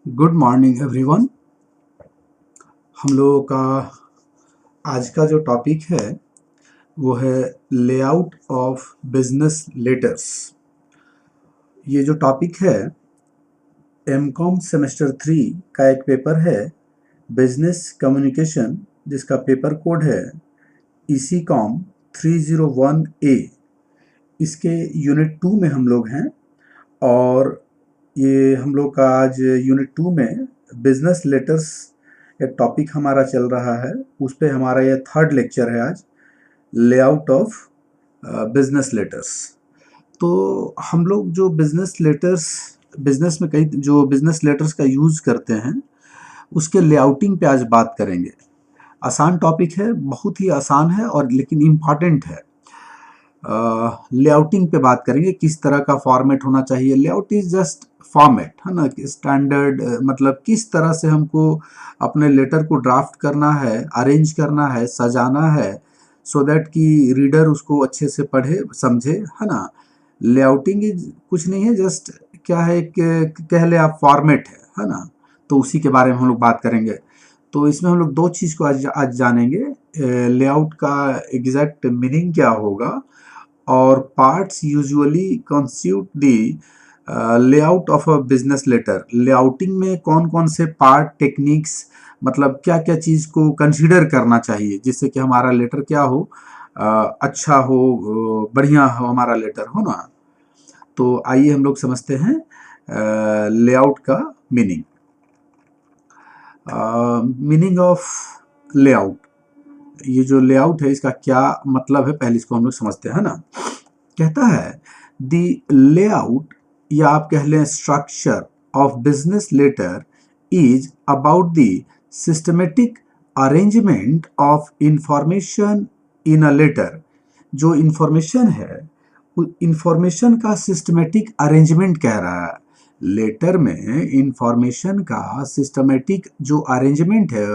Good morning everyone. हम लोगों का आज का जो टॉपिक है वो है लेआउट ऑफ बिजनेस लेटर्स। ये जो टॉपिक है एमकॉम सेमेस्टर 3 का एक पेपर है बिजनेस कम्युनिकेशन, जिसका पेपर कोड है इसी कॉम 301A। इसके यूनिट 2 में हम लोग हैं और ये हम लोग का आज यूनिट 2 में बिजनेस लेटर्स एक टॉपिक हमारा चल रहा है। उस पे हमारा ये थर्ड लेक्चर है आज, लेआउट ऑफ बिजनेस लेटर्स। तो हम लोग जो बिजनेस लेटर्स बिजनेस में कई जो बिजनेस लेटर्स का यूज़ करते हैं उसके लेआउटिंग पे आज बात करेंगे। आसान टॉपिक है, बहुत ही आसान है और लेकिन इम्पॉर्टेंट है। लेआउटिंग पे बात करेंगे, किस तरह का फॉर्मेट होना चाहिए। लेआउट इज जस्ट फॉर्मेट, है ना, स्टैंडर्ड, मतलब किस तरह से हमको अपने लेटर को ड्राफ्ट करना है, अरेंज करना है, सजाना है, सो दैट कि रीडर उसको अच्छे से पढ़े समझे, है ना। लेआउटिंग इज कुछ नहीं है, जस्ट क्या है कि कह ले आप फॉर्मेट है ना। तो उसी के बारे में हम लोग बात करेंगे। तो इसमें हम लोग दो चीज़ को आज जानेंगे, लेआउट का एग्जैक्ट मीनिंग क्या होगा और parts usually constitute the layout of a business letter. Layouting में कौन कौन से पार्ट, टेक्निक्स, मतलब क्या क्या चीज़ को कंसीडर करना चाहिए जिससे कि हमारा लेटर क्या हो, अच्छा हो, बढ़िया हो हमारा लेटर, हो ना। तो आइए हम लोग समझते हैं लेआउट का मीनिंग। मीनिंग ऑफ लेआउट, ये जो लेआउट है इसका क्या मतलब है, पहले इसको हम लोग समझते हैं, ना। कहता है द लेआउट, या आप कह लें structure of business letter is about the systematic arrangement of information in a letter. जो इंफॉर्मेशन है, इंफॉर्मेशन का सिस्टमेटिक अरेंजमेंट कह रहा है। लेटर में इंफॉर्मेशन का सिस्टमेटिक जो अरेंजमेंट है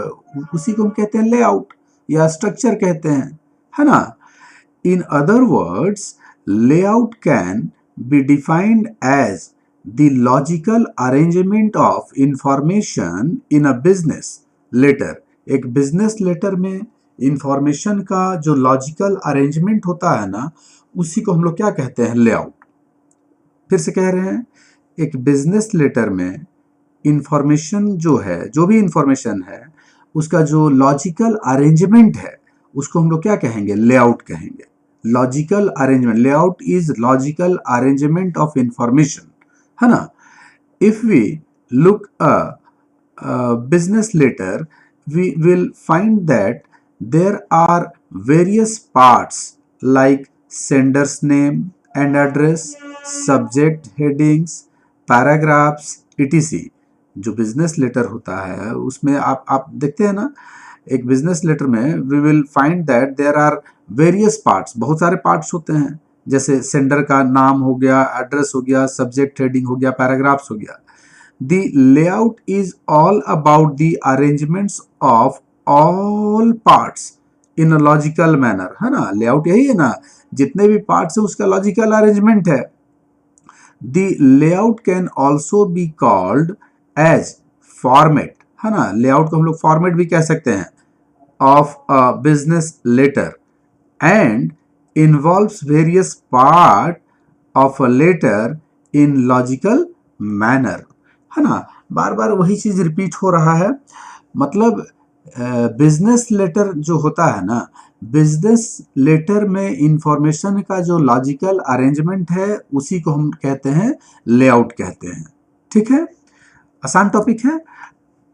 उसी को हम कहते हैं लेआउट या स्ट्रक्चर कहते हैं, है ना। In other words, layout can be defined as the logical arrangement of information in a business letter. एक बिजनेस लेटर में इंफॉर्मेशन का जो लॉजिकल अरेंजमेंट होता है ना, उसी को हम लोग क्या कहते हैं, लेआउट। फिर से कह रहे हैं, एक बिजनेस लेटर में इंफॉर्मेशन जो है, जो भी इंफॉर्मेशन है, उसका जो लॉजिकल अरेंजमेंट है उसको हम लोग क्या कहेंगे, लेआउट कहेंगे। Logical arrangement, layout is logical arrangement of information, है ना। If we look a business letter, we will find that there are various parts like sender's name and address, subject headings, paragraphs, etc. जो business letter होता है उसमें आप देखते हैं ना, एक बिजनेस लेटर में we will find that there are various parts, बहुत सारे पार्ट्स होते हैं। जैसे सेंडर का नाम हो गया, एड्रेस हो गया, सब्जेक्ट हेडिंग हो गया, पैराग्राफ्स हो गया। The layout is all about the arrangements of all parts in a logical manner, है ना। लेआउट यही है ना, जितने भी पार्ट्स है उसका लॉजिकल अरेंजमेंट है। The layout can also be called as format, है ना। लेआउट को हम लोग फॉर्मेट भी कह सकते हैं of a business letter and involves various part of a letter in logical manner, है ना। बार बार वही चीज रिपीट हो रहा है। मतलब बिजनेस लेटर जो होता है ना, बिजनेस लेटर में इंफॉर्मेशन का जो लॉजिकल अरेंजमेंट है उसी को हम कहते हैं लेआउट कहते हैं। ठीक है, आसान टॉपिक है।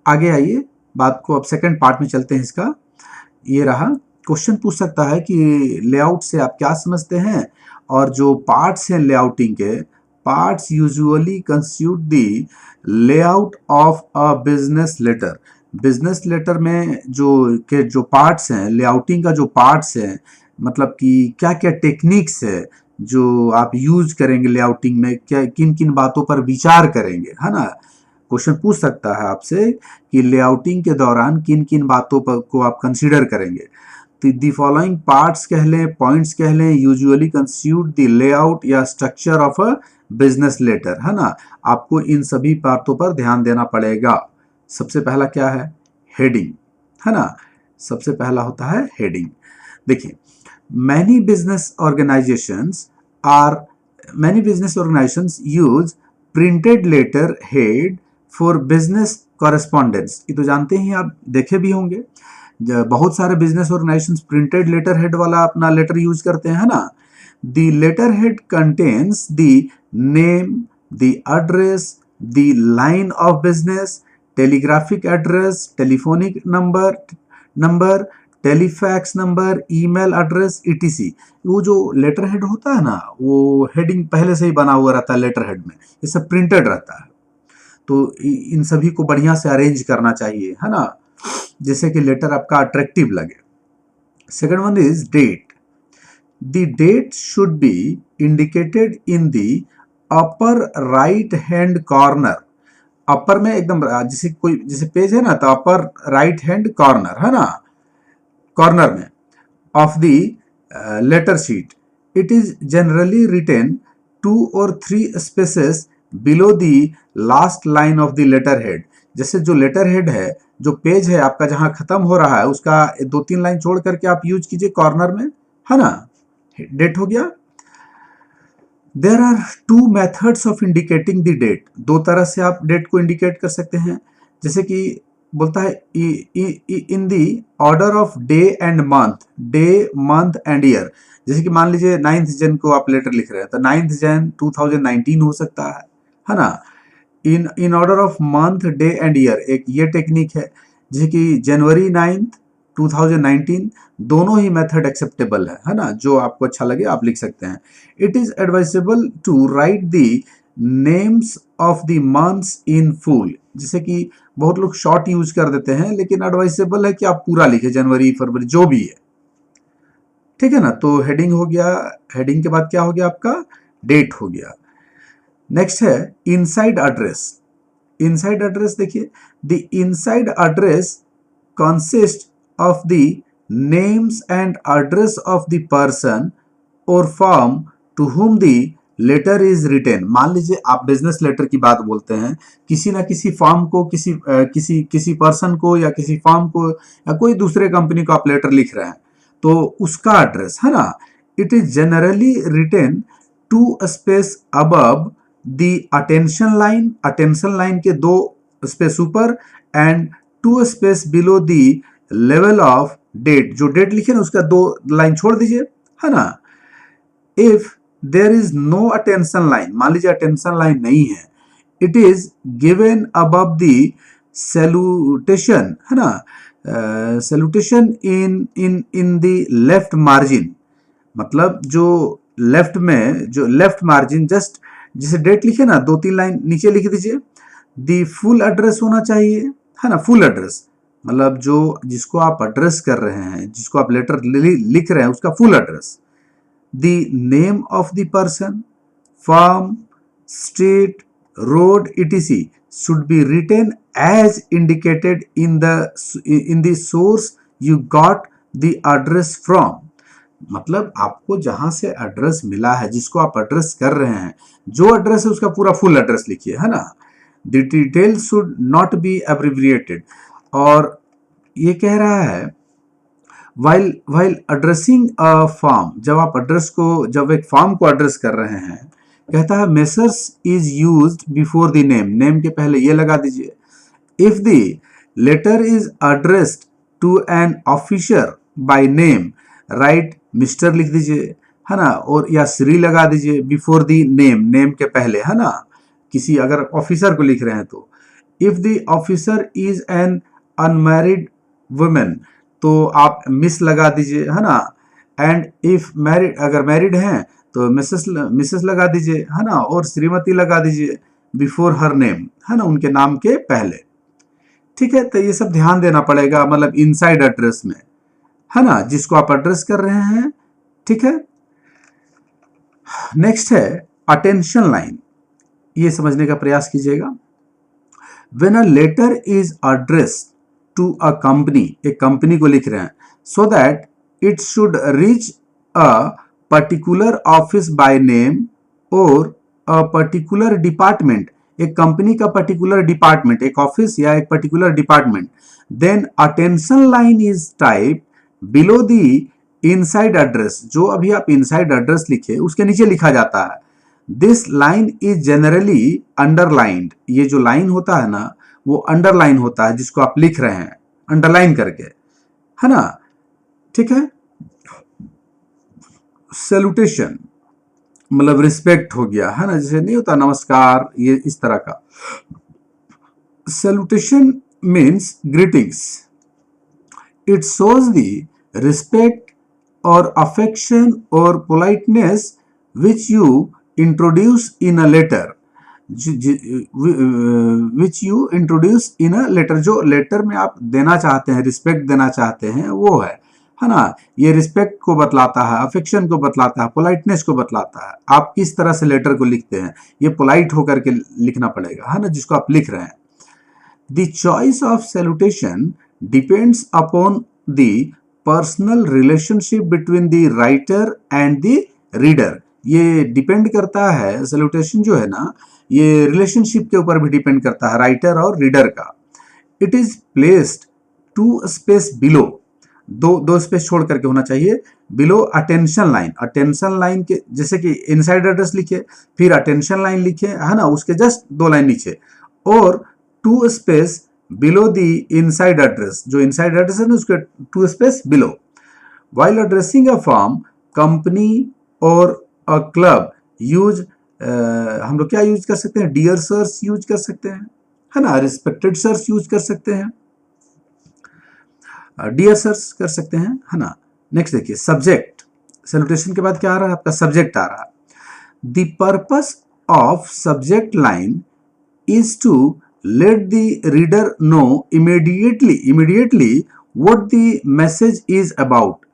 आगे आइए, बात को अब सेकंड पार्ट में चलते हैं इसका। ये रहा, क्वेश्चन पूछ सकता है कि लेआउट से आप क्या समझते हैं, और जो पार्ट्स हैं लेआउटिंग के, parts usually constitute the layout of a business letter. Business letter में जो पार्ट्स हैं, लेआउटिंग का जो पार्ट्स हैं, मतलब कि क्या क्या टेक्निक्स है जो आप यूज करेंगे लेआउटिंग में, क्या किन किन बातों पर विचार करेंगे, है ना। क्वेश्चन पूछ सकता है आपसे कि लेआउटिंग के दौरान किन किन बातों पर को आप कंसीडर करेंगे। तो दी फॉलोइंग पार्ट्स कह लें, पॉइंट्स कह लें, यूजुअली कंस्टिट्यूट द लेआउट या structure of a business letter, है ना। आपको इन सभी बातों पर ध्यान देना पड़ेगा। सबसे पहला क्या है? हेडिंग, है ना। सबसे पहला होता है हेडिंग। देखिए, many business organisations use printed letterhead for business correspondence. ये तो जानते ही आप, देखे भी होंगे, बहुत सारे business organisations printed letterhead वाला अपना लेटर यूज करते हैं, है ना। The letterhead contains the name, the address, the line of business, telegraphic address, telephonic number, telefax number, email address, etc। वो जो लेटर हेड होता है ना, वो हेडिंग पहले से ही बना हुआ रहता है लेटर हेड में, ये सब प्रिंटेड रहता है। तो इन सभी को बढ़िया से अरेंज करना चाहिए, है ना, जिससे कि लेटर आपका अट्रैक्टिव लगे। Second one is date. The date should be indicated in the upper right hand corner. Upper में एकदम, जैसे पेज है ना, तो अपर राइट हैंड कॉर्नर, है ना, कॉर्नर में of the letter sheet. It is generally written 2 or 3 spaces below the last line of the letterhead. जैसे जो लेटर हेड है, जो पेज है आपका जहां खत्म हो रहा है, उसका 2-3 लाइन छोड़ करके आप यूज कीजिए कॉर्नर में, है ना। डेट हो गया। There are 2 methods of indicating the date. 2 तरह से आप डेट को इंडिकेट कर सकते हैं। जैसे कि बोलता है in the order of day and month, day month and year. जैसे कि मान लीजिए 9 जन को आप लेटर लिख रहे हैं, तो 9 जन 2019 हो सकता है ना। In order of month, day and year, एक ये टेक्निक है। जैसे कि जनवरी 9 2019, दोनों ही मेथड एक्सेप्टेबल है ना। जो आपको अच्छा लगे आप लिख सकते हैं। It is advisable to write the names of the months in full. जैसे कि बहुत लोग शॉर्ट यूज कर देते हैं, लेकिन एडवाइजेबल है कि आप पूरा लिखें, जनवरी, फरवरी, जो भी है, ठीक है ना। तो हेडिंग हो गया। हेडिंग के बाद क्या हो गया आपका? डेट हो गया। नेक्स्ट है इनसाइड एड्रेस। इनसाइड एड्रेस देखिए, the inside address consist of the names and address of the person और firm to whom the letter is written. मान लीजिए आप बिजनेस लेटर की बात बोलते हैं, किसी ना किसी फर्म को, किसी पर्सन को या किसी फर्म को या कोई दूसरे कंपनी को आप लेटर लिख रहे हैं, तो उसका एड्रेस, है ना। It is generally written 2 space above the attention line. Attention line के 2 स्पेस ऊपर and 2 space below the level of date. जो डेट लिखे ना, उसका 2 लाइन छोड़ दीजिए, है ना। If there is no attention line, मान लीजिए अटेंशन लाइन नहीं है, it is given above the salutation, है ना, salutation in the left margin. मतलब जो लेफ्ट में, जो लेफ्ट मार्जिन, जस्ट जिसे डेट लिखे ना, 2-3 लाइन नीचे लिख दीजिए। द फुल एड्रेस होना चाहिए, है ना। फुल एड्रेस मतलब जो जिसको आप एड्रेस कर रहे हैं, जिसको आप लेटर लिख रहे हैं, उसका full address. The name of the person, firm, street, road, etc should be written as indicated in the source you got the address from। मतलब आपको जहां से एड्रेस मिला है, जिसको आप एड्रेस कर रहे हैं, जो एड्रेस है उसका पूरा फुल एड्रेस लिखिए, है ना। The details should not be abbreviated. और ये कह रहा है while addressing a farm, जब आप एड्रेस को, जब एक फार्म को एड्रेस कर रहे हैं, कहता है Messrs is used before the name. Name के पहले ये लगा दीजिए। If the letter is addressed to an officer by name, write Mr लिख दीजिए, है ना, और या श्री लगा दीजिए बिफोर द नेम, नेम के पहले, है ना। किसी अगर ऑफिसर को लिख रहे हैं तो if the officer is an unmarried women, तो आप मिस लगा दीजिए, है ना। एंड इफ मैरिड, अगर मैरिड हैं तो मिसेस लगा दीजिए, है ना, और श्रीमती लगा दीजिए बिफोर हर नेम, है ना, उनके नाम के पहले। ठीक है, तो ये सब ध्यान देना पड़ेगा, मतलब इनसाइड एड्रेस में, है ना, जिसको आप एड्रेस कर रहे हैं। ठीक है। नेक्स्ट है अटेंशन लाइन। ये समझने का प्रयास कीजिएगा। When a letter is addressed to a company, एक कंपनी को लिख रहे हैं, so that it should reach a particular office by name और अ पर्टिकुलर डिपार्टमेंट, एक कंपनी का पर्टिकुलर डिपार्टमेंट, एक ऑफिस या एक particular department, then attention line is type below the inside address, जो अभी आप इनसाइड एड्रेस लिखे उसके नीचे लिखा जाता है। This line is generally underlined, ये जो लाइन होता है ना वो अंडरलाइन होता है, जिसको आप लिख रहे हैं अंडरलाइन करके, है ना, ठीक है। सैल्यूटेशन मतलब रिस्पेक्ट हो गया, है ना, जैसे नहीं होता नमस्कार, ये इस तरह का। Salutation means greetings, it shows the respect और अफेक्शन और politeness which you introduce in a letter, which you introduce in a letter, जो लेटर में आप देना चाहते हैं, रिस्पेक्ट देना चाहते हैं, वो है ना। ये रिस्पेक्ट को बतलाता है, अफेक्शन को बतलाता है, पोलाइटनेस को बतलाता है। आप किस तरह से लेटर को लिखते हैं, ये पोलाइट होकर के लिखना पड़ेगा, है ना, जिसको आप लिख रहे हैं। The choice of salutation depends upon the personal relationship between the writer and the reader, ये डिपेंड करता है, सैल्यूटेशन जो है ना ये रिलेशनशिप के ऊपर भी डिपेंड करता है, राइटर और रीडर का। It is placed 2 space below, दो स्पेस छोड़ करके होना चाहिए, below attention line, attention line के जैसे कि इनसाइड एड्रेस लिखे, फिर अटेंशन लाइन लिखे, है ना, उसके जस्ट 2 लाइन नीचे, और 2 space below the inside address, जो इनसाइड एड्रेस है ना उसके 2 space below. While addressing a firm, company और अ क्लब यूज, हम लोग क्या यूज कर सकते हैं, डियर सर्स यूज कर सकते हैं, है ना, रिस्पेक्टेड सर्स यूज कर सकते हैं, डियर सर्स कर सकते हैं, है ना। नेक्स्ट देखिए सब्जेक्ट, सैल्यूटेशन के बाद क्या आ रहा है आपका, सब्जेक्ट आ रहा है। The purpose of subject line is to let the reader know immediately what the message is about,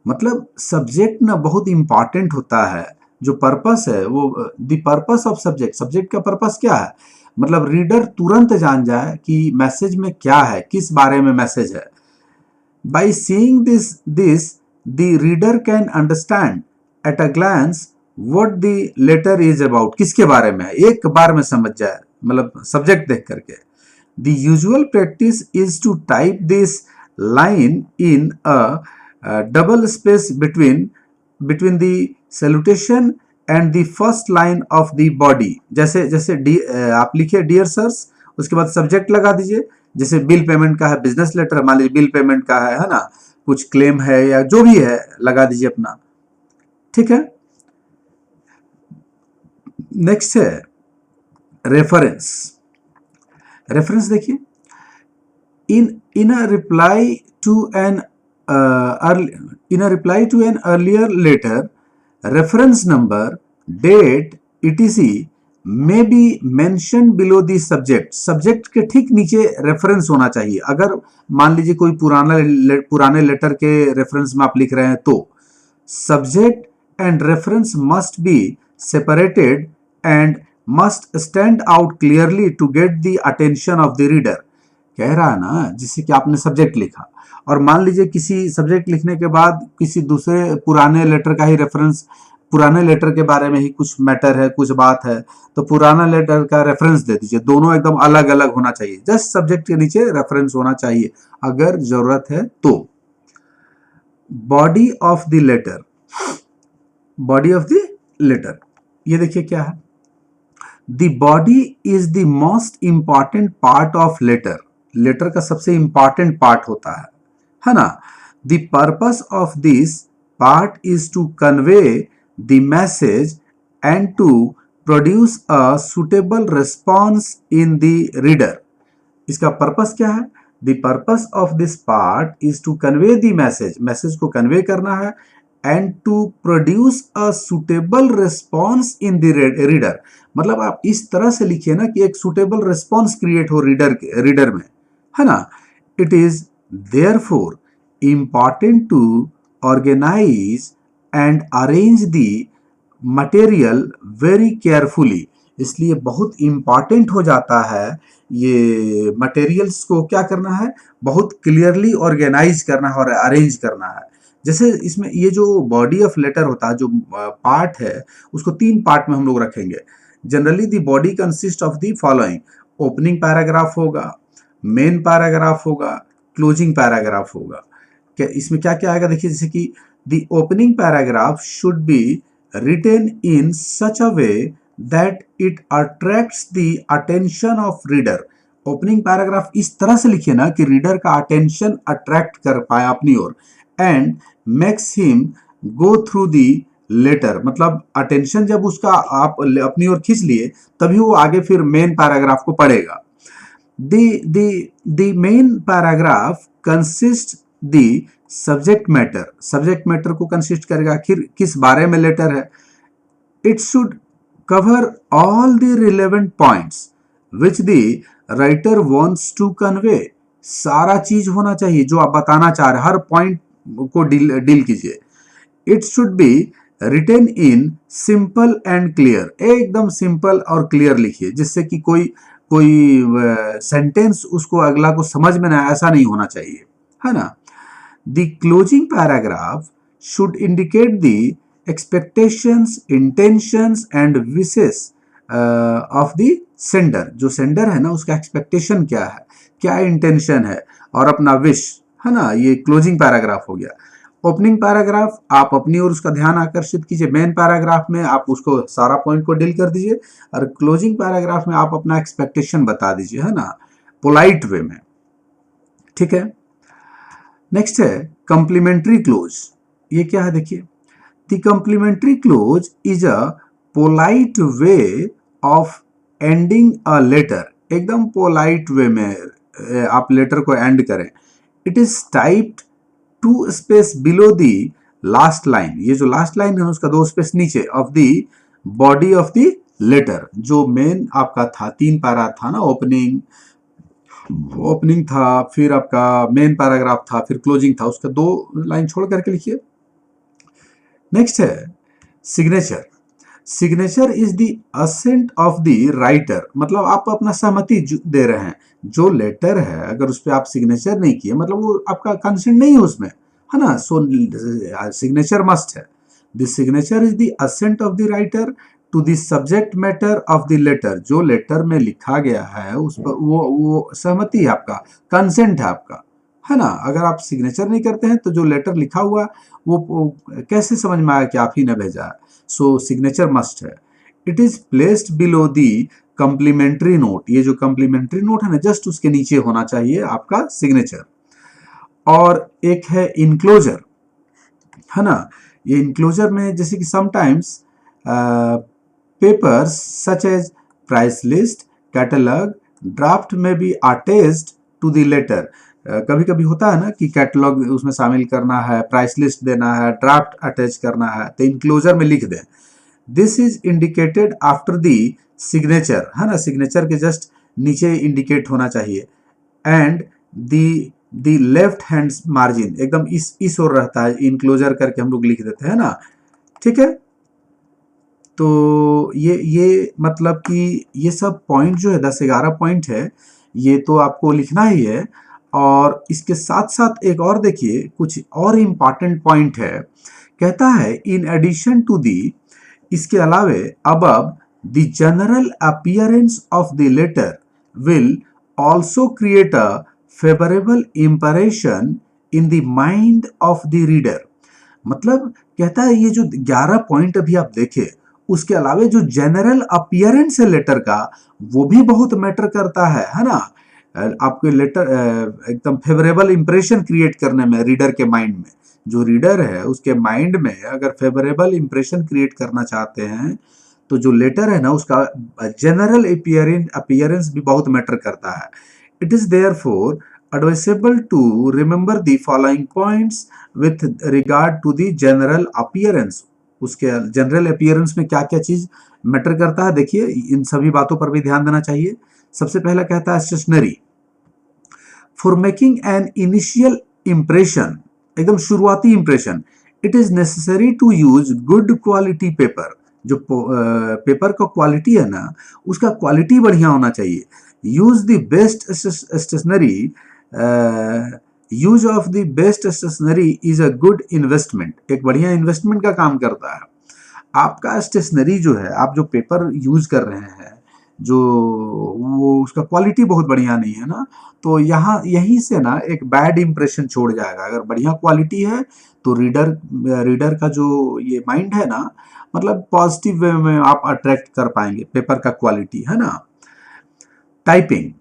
मतलब सब्जेक्ट ना बहुत इंपॉर्टेंट होता है, जो पर्पस है वो the purpose of subject, subject का पर्पस क्या है, मतलब रीडर तुरंत जान जाए कि मैसेज में क्या है, किस बारे में मैसेज है। By seeing this the reader can understand at a glance what the letter is about, किसके बारे में है, एक बार में समझ जाए, मतलब सब्जेक्ट देख करके। The usual practice is to type this line in a double space between the salutation and the first line of the body, जैसे जैसे आप लिखिए डियर सर्स, उसके बाद सब्जेक्ट लगा दीजिए, जैसे बिल पेमेंट का है, बिजनेस लेटर मान लीजिए बिल पेमेंट का है ना, कुछ क्लेम है या जो भी है लगा दीजिए अपना, ठीक है। नेक्स्ट है रेफरेंस, रेफरेंस देखिए, in a reply to an earlier letter, reference number, date etc may be mentioned below the subject, subject के ठीक नीचे रेफरेंस होना चाहिए। अगर मान लीजिए कोई पुराने लेटर के रेफरेंस में आप लिख रहे हैं तो subject and reference must be separated and must stand out clearly to get the attention of the reader, कह रहा है ना, जिससे कि आपने सब्जेक्ट लिखा और मान लीजिए किसी सब्जेक्ट लिखने के बाद किसी दूसरे पुराने लेटर का ही रेफरेंस, पुराने लेटर के बारे में ही कुछ मैटर है, कुछ बात है, तो पुराना लेटर का रेफरेंस दे दीजिए, दोनों एकदम अलग अलग होना चाहिए, जस्ट सब्जेक्ट के नीचे रेफरेंस होना चाहिए अगर जरूरत है तो। Body of the letter, body of the letter, ये देखिए क्या है, the body is the most important part of letter, letter का सबसे इंपॉर्टेंट पार्ट होता है ना। The purpose of this part is to convey the message and to produce a suitable response in the reader, इसका purpose क्या है, the purpose of this part is to convey the message, message को convey करना है, and to produce a suitable response in the reader, मतलब आप इस तरह से लिखिए ना कि एक सुटेबल रिस्पॉन्स क्रिएट हो रीडर में, है ना। It is therefore important to organize and arrange the material very carefully, इसलिए बहुत इंपॉर्टेंट हो जाता है ये मटेरियल्स को क्या करना है, बहुत क्लियरली ऑर्गेनाइज करना है और अरेंज करना है। जैसे इसमें ये जो बॉडी ऑफ लेटर होता है, जो पार्ट है, उसको 3 पार्ट में हम लोग रखेंगे। Generally the body consist of the following, opening paragraph होगा, मेन पैराग्राफ होगा, क्लोजिंग पैराग्राफ होगा। क्या इसमें क्या क्या आएगा देखिए, जैसे कि the opening paragraph should be written in such a way that it attracts the attention of reader. Opening paragraph इस तरह से लिखिए ना कि रीडर का अटेंशन अट्रैक्ट कर पाए अपनी ओर, and makes him go through the letter, मतलब अटेंशन जब उसका आप अपनी ओर खींच लिए तभी वो आगे फिर मेन पैराग्राफ को पढ़ेगा। The main paragraph consists the subject matter, subject matter को कंसिस्ट करेगा, आखिर किस बारे में लेटर है। It should cover all the relevant points which the writer wants to convey, सारा चीज होना चाहिए जो आप बताना चाह रहे हैं, हर पॉइंट को डील कीजिए। It should be written in simple and clear, एकदम सिंपल और क्लियर लिखिए, जिससे कि कोई सेंटेंस उसको अगला को समझ में ना, ऐसा नहीं होना चाहिए, है ना। The closing paragraph should indicate the expectations, intentions and wishes of the sender. जो सेंडर है ना उसका एक्सपेक्टेशन क्या है, क्या इंटेंशन है और अपना विश, है ना, ये क्लोजिंग पैराग्राफ हो गया। ओपनिंग पैराग्राफ आप अपनी ओर उसका ध्यान आकर्षित कीजिए, मेन पैराग्राफ में आप उसको सारा पॉइंट को डील कर दीजिए, और क्लोजिंग पैराग्राफ में आप अपना एक्सपेक्टेशन बता दीजिए, है ना, पोलाइट वे में, ठीक है। नेक्स्ट है कॉम्प्लीमेंट्री क्लोज। ये क्या है देखिए, the complimentary close is a polite way of ending a letter, एकदम पोलाइट वे में आप लेटर को एंड करें। It is typed 2 space below the last line, ये जो लास्ट लाइन है उसका 2 स्पेस नीचे, of the body of the letter. जो मेन आपका था 3 पैरा था ना, ओपनिंग था, फिर आपका मेन पैराग्राफ था, फिर क्लोजिंग था, उसका 2 लाइन छोड़ करके लिखिए। नेक्स्ट है signature. Signature is the assent of the writer, मतलब आप अपना सहमति दे रहे हैं। जो लेटर है अगर उस पर आप सिग्नेचर नहीं किए मतलब वो आपका कंसेंट नहीं है उसमें, है ना। सो सिग्नेचर मस्ट है। The signature is the assent of the writer to the subject matter of the letter. जो लेटर में लिखा गया है उस पर वो सहमति है आपका, कंसेंट है आपका, है ना। अगर आप सिग्नेचर नहीं करते हैं तो जो लेटर लिखा हुआ वो कैसे समझ में आया कि आप ही ने भेजा है। सो सिग्नेचर मस्ट है। It is placed below the complimentary note. ये जो कॉम्प्लीमेंट्री नोट है ना जस्ट उसके नीचे होना चाहिए आपका सिग्नेचर। और एक है इनक्लोजर, है ना। ये इनक्लोजर में जैसे कि sometimes papers such as price list, catalogue, draft may be attached to the letter. कभी कभी होता है ना कि कैटलॉग उसमें शामिल करना है, प्राइस लिस्ट देना है, ड्राफ्ट अटैच करना है, तो इनक्लोजर में लिख दें। This is indicated after the signature, है ना, सिग्नेचर के जस्ट नीचे इंडिकेट होना चाहिए। And the left hand margin एकदम इस ओर रहता है, इनक्लोजर करके हम लोग लिख देते हैं ना, ठीक है। तो ये मतलब कि ये सब पॉइंट जो है 10-11 पॉइंट है, ये तो आपको लिखना ही है। और इसके साथ साथ एक और देखिए कुछ और इम्पॉर्टेंट पॉइंट है, कहता है इन एडिशन टू दी, इसके अलावे above the general appearance of the letter will also create a favourable impression in the mind of the reader. मतलब कहता है ये जो 11 पॉइंट अभी आप देखे उसके अलावे जो जनरल अपीयरेंस है लेटर का वो भी बहुत मैटर करता है ना। आपके लेटर एकदम फेवरेबल इंप्रेशन क्रिएट करने में रीडर के माइंड में, जो रीडर है उसके माइंड में अगर फेवरेबल इंप्रेशन क्रिएट करना चाहते हैं तो जो लेटर है ना उसका जनरल अपीयरेंस भी बहुत मैटर करता है। It is therefore advisable to remember the following points with regard to the general appearance. उसके जनरल अपीयरेंस में क्या क्या चीज मैटर करता है देखिए, इन सभी बातों पर भी ध्यान देना चाहिए। सबसे पहला कहता है stationery, for making an initial impression, एकदम शुरुआती impression, it is necessary to use good quality paper. जो पेपर का क्वालिटी है ना उसका क्वालिटी बढ़िया होना चाहिए। Use the best stationery, use of the best stationery is a good investment, एक बढ़िया इन्वेस्टमेंट का काम करता है। आपका स्टेशनरी जो है, आप जो पेपर यूज कर रहे हैं, जो वो उसका क्वालिटी बहुत बढ़िया नहीं है ना, तो यहाँ यहीं से ना एक बैड इंप्रेशन छोड़ जाएगा। अगर बढ़िया क्वालिटी है तो रीडर का जो ये माइंड है ना, मतलब पॉजिटिव वे में आप अट्रैक्ट कर पाएंगे पेपर का क्वालिटी, है ना। Typing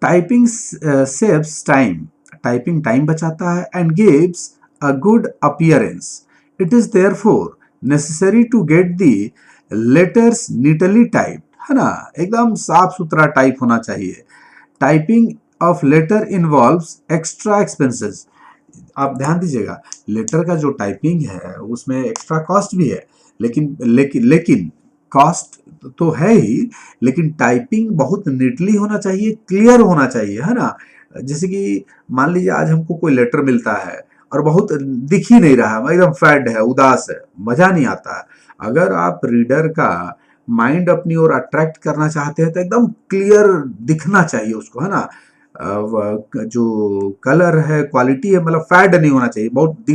typing saves time, typing time बचाता है and gives a good appearance. It is therefore necessary to get the letters neatly typed, है ना, एकदम साफ सुथरा टाइप होना चाहिए। Typing of letter involves extra expenses. आप ध्यान दीजिएगा, लेटर का जो टाइपिंग है उसमें एक्स्ट्रा कॉस्ट भी है, लेकिन कॉस्ट तो है ही, लेकिन टाइपिंग बहुत नीटली होना चाहिए, क्लियर होना चाहिए, है ना। जैसे कि मान लीजिए आज हमको कोई लेटर मिलता है और बहुत दिख ही नहीं रहा है, एकदम फैड है, उदास है, मजा नहीं आता है। अगर आप रीडर का माइंड अपनी ओर अट्रैक्ट करना चाहते हैं तो एकदम क्लियर दिखना चाहिए उसको, है ना। जो कलर है, क्वालिटी है, मतलब फैड नहीं होना चाहिए, बहुत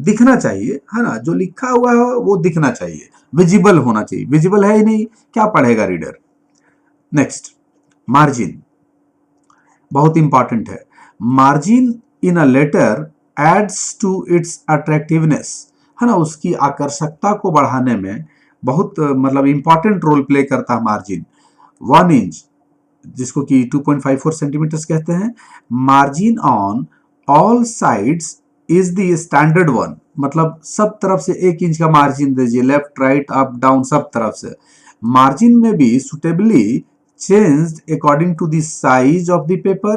दिखना चाहिए, है ना। जो लिखा हुआ है वो दिखना चाहिए, विजिबल होना चाहिए। विजिबल है ही नहीं, क्या पढ़ेगा रीडर। नेक्स्ट, मार्जिन बहुत इंपॉर्टेंट है। Margin in a letter aids to its attractiveness, है ना, उसकी आकर्षकता को बढ़ाने में बहुत मतलब इंपॉर्टेंट रोल प्ले करता है मार्जिन। 1 इंच, जिसको कि 2.54 सेंटीमीटर्स कहते हैं। Margin on all sides is the standard one, मतलब सब तरफ से 1 इंच का मार्जिन दीजिए, लेफ्ट राइट अप डाउन सब तरफ से। मार्जिन में भी suitably changed according to the size of the paper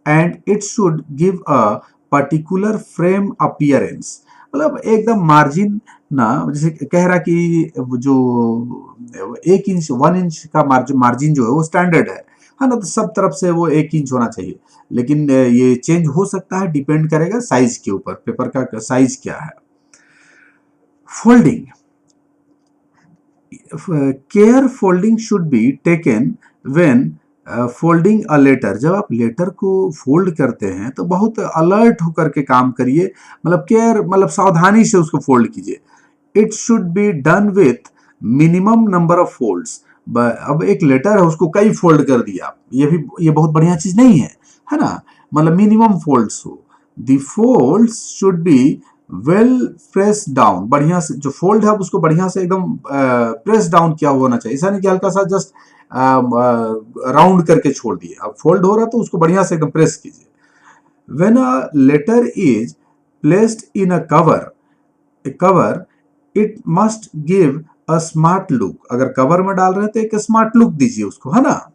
and it should give a particular frame appearance। मतलब एकदम मार्जिन ना, जैसे कह रहा कि जो 1 इंच 1 इंच का मार्जिन जो है वो स्टैंडर्ड है ना, तो सब तरफ से वो 1 इंच होना चाहिए। लेकिन ये चेंज हो सकता है, डिपेंड करेगा साइज के ऊपर, पेपर का साइज क्या है। Folding, care folding should be taken when folding a letter. जब आप लेटर को फोल्ड करते हैं तो बहुत अलर्ट होकर के काम करिए, मतलब केयर, मतलब सावधानी से उसको फोल्ड कीजिए। It should be done with minimum number of folds. अब एक लेटर है, उसको कई फोल्ड कर दिया, ये बहुत बढ़िया चीज नहीं है ना। मतलब मिनिमम फोल्ड्स हो। The folds should be well press down, बढ़िया से जो फोल्ड है उसको बढ़िया से एकदम प्रेस डाउन किया होना चाहिए। ऐसा नहीं कि हल्का सा जस्ट राउंड करके छोड़ दिए। अब फोल्ड हो रहा तो उसको बढ़िया से एकदम प्रेस कीजिए। When a letter is placed in a cover it must give a smart look. अगर कवर में डाल रहे हैं तो एक स्मार्ट लुक दीजिए उसको, है ना।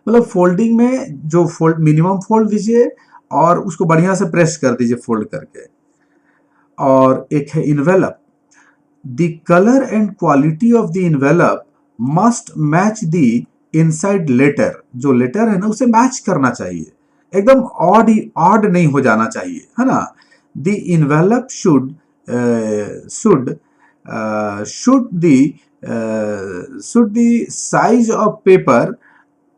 मतलब फोल्डिंग में जो फोल्ड, मिनिमम फोल्ड दीजिए और उसको बढ़िया से प्रेस कर दीजिए फोल्ड करके। और एक है envelope, the colour and quality of the envelope must match the inside letter. जो लेटर है ना उसे मैच करना चाहिए, एकदम ऑड नहीं हो जाना चाहिए, है ना। The envelope should should should the size of paper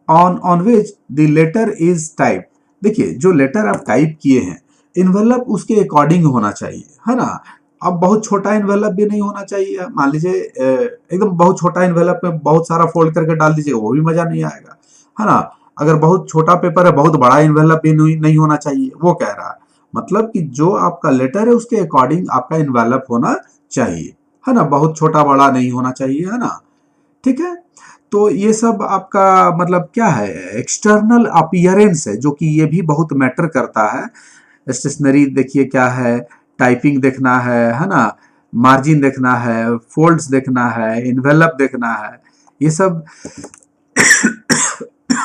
on which the letter is type. देखिए, जो लेटर आप टाइप किए हैं, इन्वेलप उसके अकॉर्डिंग होना चाहिए, है ना। अब बहुत छोटा इन्वेलप भी नहीं होना चाहिए। मान लीजिए एकदम बहुत छोटा इन्वेलप में बहुत सारा फोल्ड करके डाल दीजिएगा, वो भी मजा नहीं आएगा, है ना। अगर बहुत छोटा पेपर है, बहुत बड़ा इन्वेलप भी नहीं होना चाहिए, वो कह रहा है। मतलब कि जो आपका लेटर है उसके अकॉर्डिंग आपका इन्वेलप होना चाहिए, है ना। बहुत छोटा बड़ा नहीं होना चाहिए, है ना। ठीक है। तो ये सब आपका मतलब क्या है, एक्सटर्नल अपीयरेंस है, जो कि ये भी बहुत मैटर करता है। स्टेशनरी देखिए क्या है, टाइपिंग देखना है ना, मार्जिन देखना है, फोल्ड्स देखना है, इन्वेलप देखना है, ये सब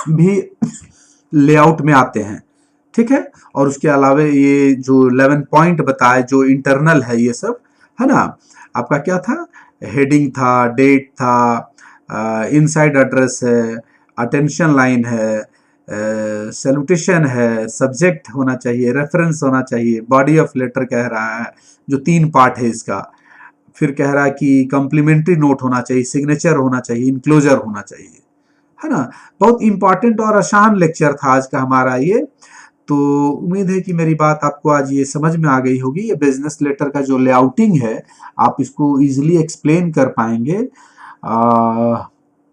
भी लेआउट में आते हैं। ठीक है। और उसके अलावा ये जो 11 पॉइंट बताए जो इंटरनल है, ये सब है ना। आपका क्या था, हेडिंग था, डेट था, इनसाइड एड्रेस है, अटेंशन लाइन है, सैल्यूटेशन है, सब्जेक्ट होना चाहिए, रेफरेंस होना चाहिए, बॉडी ऑफ लेटर कह रहा है जो 3 पार्ट है इसका। फिर कह रहा है कि कम्प्लीमेंट्री नोट होना चाहिए, सिग्नेचर होना चाहिए, इंक्लोजर होना चाहिए, है ना। बहुत इंपॉर्टेंट और आसान लेक्चर था आज का हमारा ये। तो उम्मीद है कि मेरी बात आपको आज ये समझ में आ गई होगी। ये बिजनेस लेटर का जो लेआउटिंग है आप इसको इजीली एक्सप्लेन कर पाएंगे।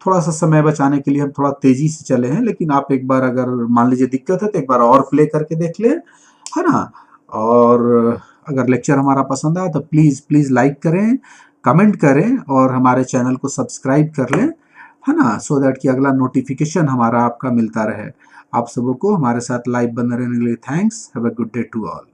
थोड़ा सा समय बचाने के लिए हम थोड़ा तेजी से चले हैं, लेकिन आप एक बार अगर मान लीजिए दिक्कत है तो एक बार और प्ले करके देख लें, है ना। और अगर लेक्चर हमारा पसंद आया तो प्लीज़ प्लीज़ लाइक करें, कमेंट करें और हमारे चैनल को सब्सक्राइब कर लें, है ना, सो दैट कि अगला नोटिफिकेशन हमारा आपका मिलता रहे। आप सबों को हमारे साथ लाइव बने रहने के लिए thanks. Have a good day to all.